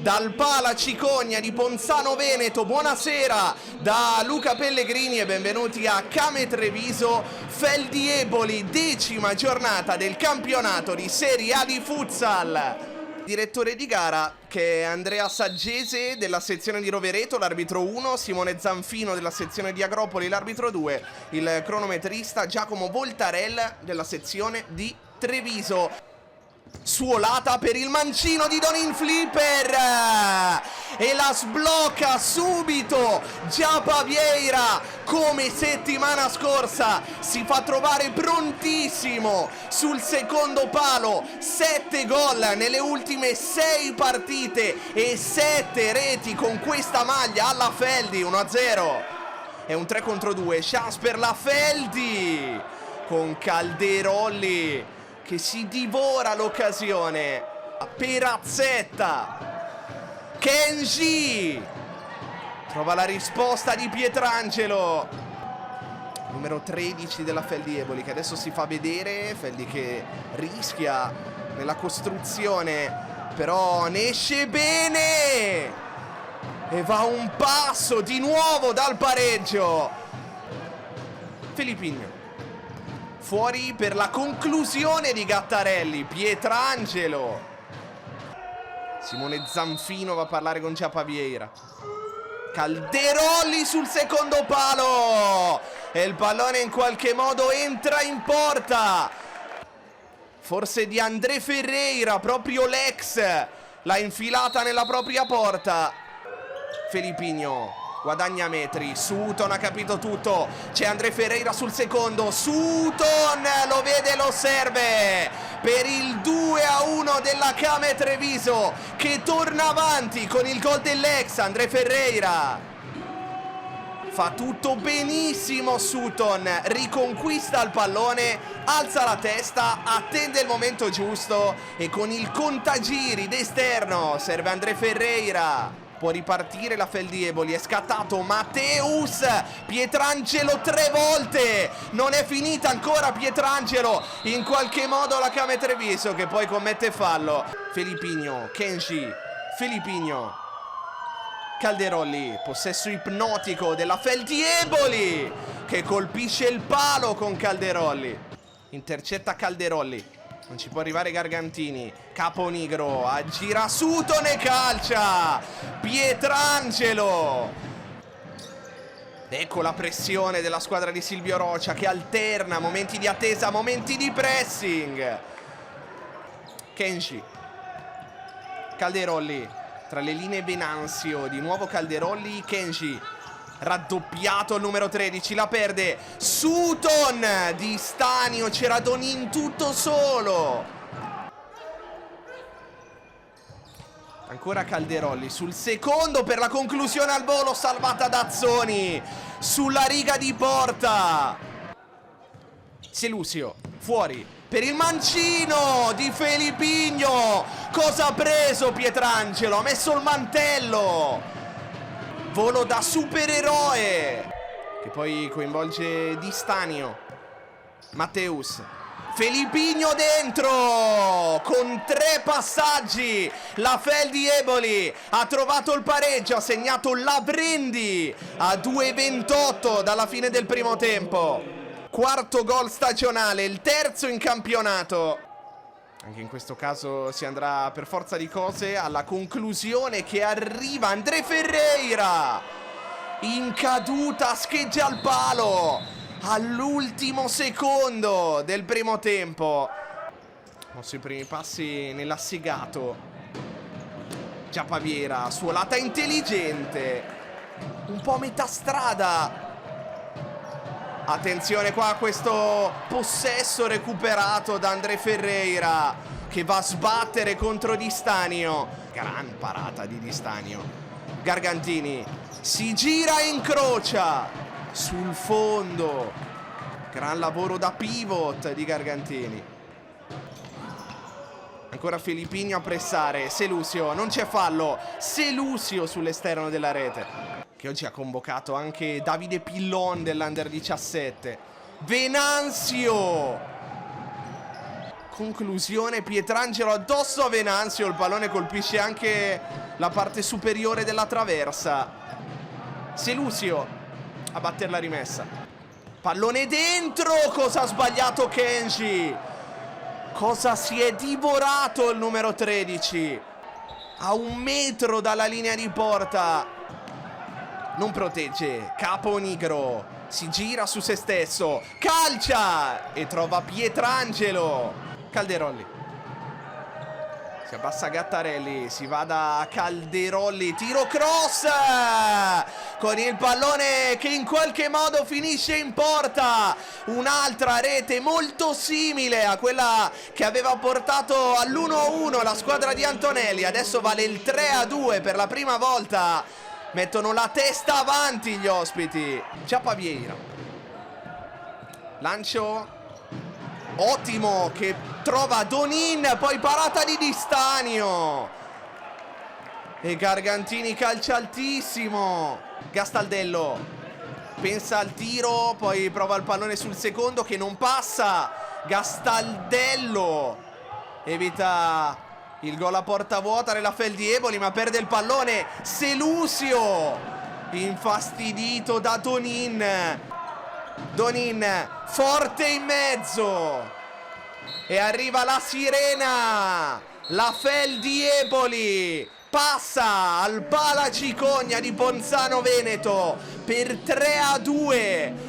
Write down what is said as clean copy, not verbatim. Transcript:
dal Pala Cicogna di Ponzano Veneto. Buonasera da Luca Pellegrini e benvenuti a Came Treviso Feldi Eboli, 10ª giornata del campionato di Serie A di futsal. Direttore di gara che è Andrea Saggese della sezione di Rovereto, l'arbitro 1, Simone Zanfino della sezione di Agropoli, l'arbitro 2, il cronometrista Giacomo Voltarel della sezione di Treviso. Suolata per il mancino di Donin Flipper e la sblocca subito Giapa Vieira, come settimana scorsa si fa trovare prontissimo sul secondo palo. 7 gol nelle ultime 6 partite e 7 reti con questa maglia alla Feldi. 1-0 è un 3 contro 2, chance per la Feldi con Calderolli che si divora l'occasione. Perazzetta, Kenji trova la risposta di Pietrangelo, numero 13 della Feldi Eboli, che adesso si fa vedere. Feldi che rischia nella costruzione, però ne esce bene e va un passo di nuovo dal pareggio. Filippino fuori per la conclusione di Gattarelli. Pietrangelo, Simone Zanfino va a parlare con Giapa Vieira. Calderolli sul secondo palo e il pallone in qualche modo entra in porta, forse di André Ferreira, proprio l'ex l'ha infilata nella propria porta. Filippino guadagna metri, Sutton ha capito tutto, c'è André Ferreira sul secondo, Sutton lo vede e lo serve per il 2-1 della Came Treviso, che torna avanti con il gol dell'ex. André Ferreira fa tutto benissimo, Sutton riconquista il pallone, alza la testa, attende il momento giusto e con il contagiri d'esterno serve André Ferreira. Può ripartire la Feldi Eboli, è scattato Matteus, Pietrangelo 3 volte, non è finita ancora Pietrangelo, in qualche modo la Came Treviso che poi commette fallo. Filippino, Kenji, Filippino, Calderolli, possesso ipnotico della Feldi Eboli che colpisce il palo con Calderolli, intercetta Calderolli. Non ci può arrivare Gargantini, Caponigro, aggira Sutton e calcia Pietrangelo. Ecco la pressione della squadra di Silvio Rocia che alterna momenti di attesa, momenti di pressing. Kenji, Calderolli, tra le linee Venanzio, di nuovo Calderolli, Kenji, raddoppiato il numero 13, la perde Sutton di Stanio, c'era Donin tutto solo. Ancora Calderolli sul secondo per la conclusione al volo, salvata da Azzoni sulla riga di porta. Selusio fuori per il mancino di Filippino. Cosa ha preso Pietrangelo? Ha messo il mantello, volo da supereroe che poi coinvolge Di Stanio. Matteus, Filippino dentro con 3 passaggi. La Feldi Eboli ha trovato il pareggio, ha segnato Labrendi a 2:28 dalla fine del primo tempo. Quarto gol stagionale, il terzo in campionato. Anche in questo caso si andrà per forza di cose alla conclusione, che arriva André Ferreira in caduta, scheggia il palo all'ultimo secondo del primo tempo. Mosso i primi passi nell'assegato. Giapa Vieira, suolata intelligente, un po' a metà strada. Attenzione qua a questo possesso recuperato da André Ferreira che va a sbattere contro Di Stanio. Gran parata di Di Stanio. Gargantini si gira e incrocia sul fondo. Gran lavoro da pivot di Gargantini. Ancora Filippino a pressare. Selusio, non c'è fallo. Selusio sull'esterno della rete, che oggi ha convocato anche Davide Pillon dell'Under 17. Venanzio conclusione, Pietrangelo addosso a Venanzio, il pallone colpisce anche la parte superiore della traversa. Selusio a battere la rimessa, pallone dentro, cosa ha sbagliato Kenji? Cosa si è divorato il numero 13? A 1 metro dalla linea di porta, non protegge, Caponigro si gira su se stesso, calcia e trova Pietrangelo. Calderolli, si abbassa Gattarelli, si va da Calderolli, tiro cross con il pallone che in qualche modo finisce in porta. Un'altra rete molto simile a quella che aveva portato all'1-1 la squadra di Antonelli. Adesso vale il 3-2 per la prima volta, mettono la testa avanti gli ospiti. Ciappa Vieira, lancio ottimo che trova Donin, poi parata di Di Stanio e Gargantini calcia altissimo. Gastaldello pensa al tiro, poi prova il pallone sul secondo che non passa. Gastaldello evita il gol a porta vuota nella Feldieboli, ma perde il pallone. Selusio infastidito da Donin. Donin forte in mezzo e arriva la sirena. La Feldieboli passa al Palacicogna di Ponzano Veneto per 3-2.